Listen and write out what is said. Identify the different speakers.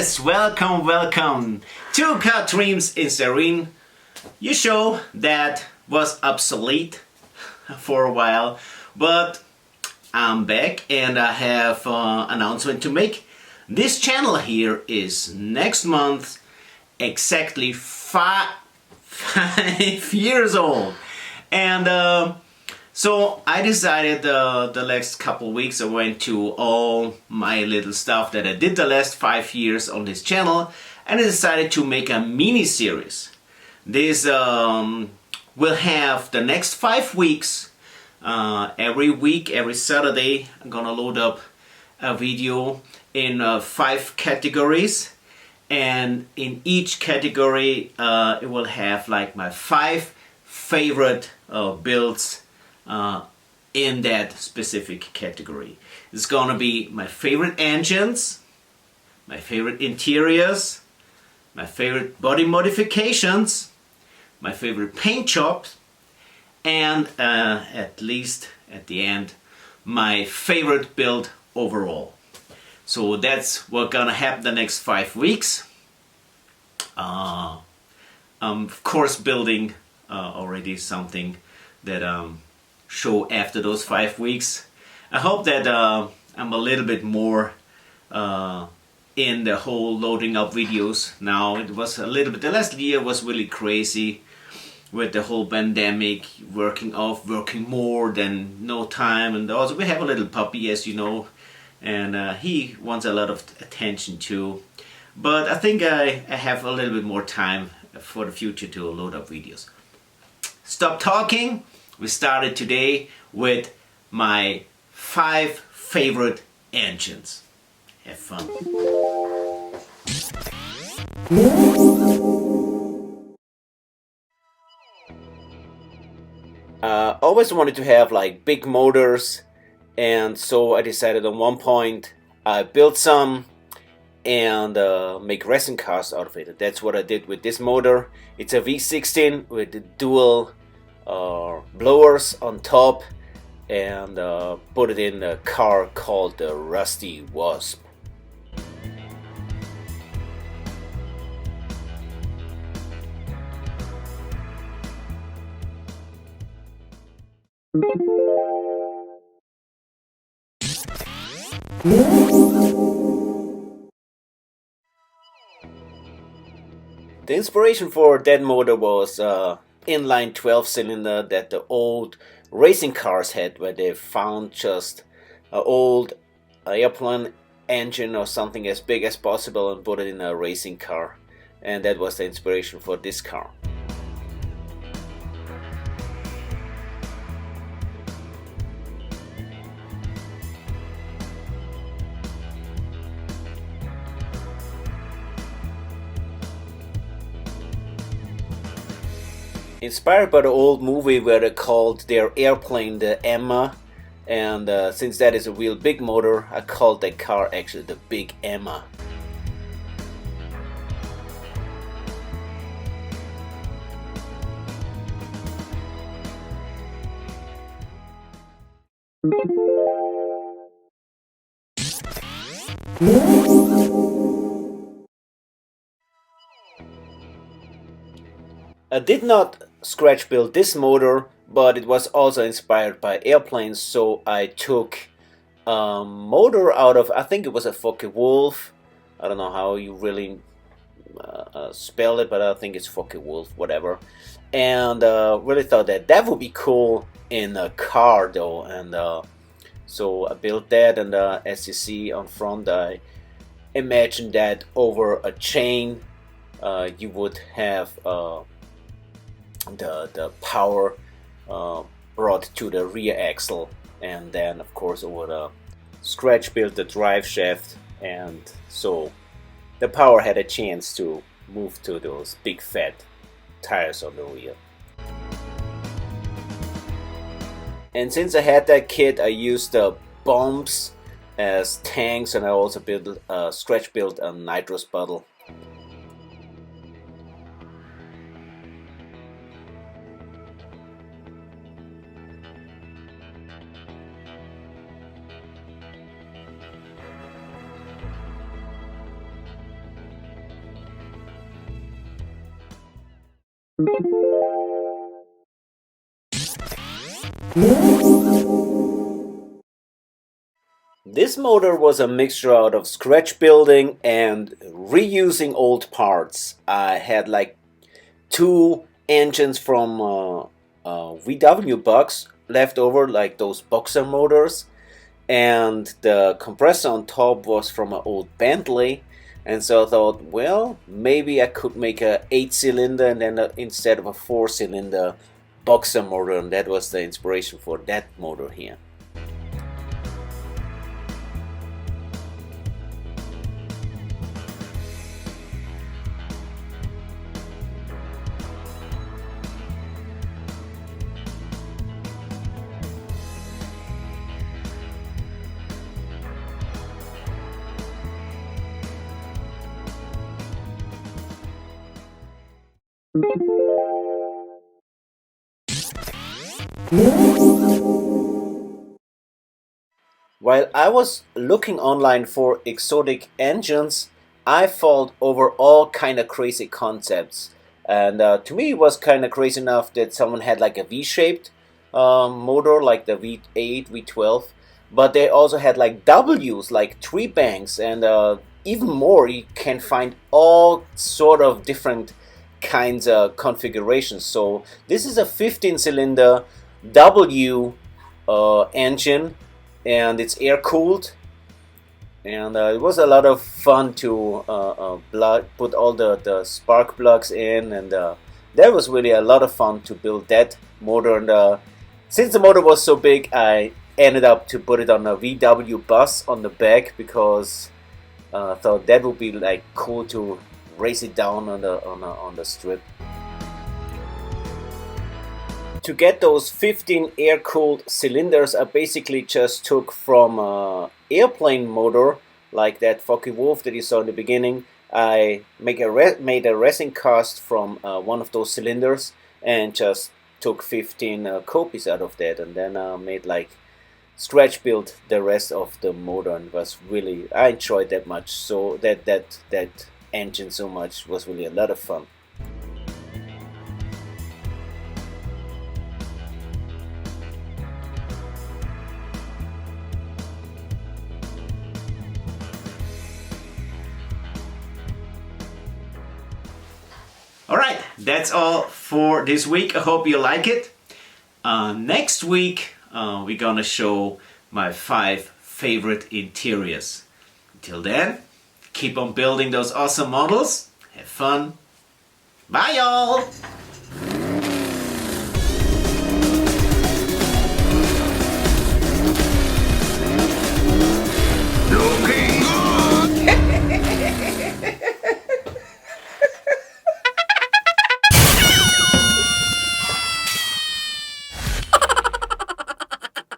Speaker 1: Yes, welcome to Car Dreams in Serene. Your show that was obsolete for a while, but I'm back and I have an announcement to make. This channel here is next month exactly five years old, and so I decided the last couple weeks I went to all my little stuff that I did the last 5 years on this channel, and I decided to make a mini series. This will have the next 5 weeks. Every week, every Saturday, I'm gonna load up a video in 5 categories, and in each category it will have like my 5 favorite builds in that specific category. It's gonna be my favorite engines, my favorite interiors, my favorite body modifications, my favorite paint jobs, and at least at the end, my favorite build overall. So that's what's gonna happen the next 5 weeks. I'm of course building already something that show after those 5 weeks. I hope that I'm a little bit more in the whole loading up videos now. It was a little bit, the last year was really crazy with the whole pandemic, working more than no time, and also we have a little puppy, as you know, and he wants a lot of attention too. But I think I have a little bit more time for the future to load up videos. Stop talking. We started today with my 5 favorite engines. Have fun. Always wanted to have like big motors, and so I decided on one point I built some and make racing cars out of it. That's what I did with this motor. It's a V16 with the dual blowers on top, and put it in a car called the Rusty Wasp. The inspiration for that motor was inline 12-cylinder that the old racing cars had, where they found just an old airplane engine or something as big as possible and put it in a racing car, and that was the inspiration for this car. Inspired by the old movie where they called their airplane the Emma, and since that is a real big motor, I called that car actually the Big Emma. I did not scratch build this motor, but it was also inspired by airplanes, so I took a motor out of, I think it was a Focke-Wulf. I don't know how you really spell it, but I think it's Focke-Wulf, whatever. And really thought that that would be cool in a car though, and so I built that, and as you see on front, I imagined that over a chain you would have the power brought to the rear axle, and then of course over the scratch built the drive shaft, and so the power had a chance to move to those big fat tires on the rear. And since I had that kit, I used the bumps as tanks, and I also scratch built a nitrous bottle. This motor was a mixture out of scratch building and reusing old parts. I had like two engines from VW Bugs left over, like those boxer motors, and the compressor on top was from an old Bentley. And so I thought, well, maybe I could make a 8-cylinder and then instead of a 4-cylinder boxer motor, and that was the inspiration for that motor here. While I was looking online for exotic engines, I fall over all kind of crazy concepts. And to me, it was kind of crazy enough that someone had like a V-shaped motor, like the V8, V12, but they also had like W's, like tree banks, and even more. You can find all sort of different kinds of configurations. So this is a 15-cylinder W engine, and it's air cooled, and it was a lot of fun to put all the spark plugs in, and that was really a lot of fun to build that motor. And since the motor was so big, I ended up to put it on a VW bus on the back, because I thought that would be like cool to race it down on the strip. To get those 15 air-cooled cylinders, I basically just took from an airplane motor, like that Focke-Wulf that you saw in the beginning. I made a resin cast from one of those cylinders and just took 15 copies out of that, and then made like scratch built the rest of the motor, and was really, I enjoyed that much, so that engine so much. Was really a lot of fun. Alright, that's all for this week. I hope you like it. Next week we're gonna show my 5 favorite interiors. Until then, keep on building those awesome models. Have fun. Bye y'all!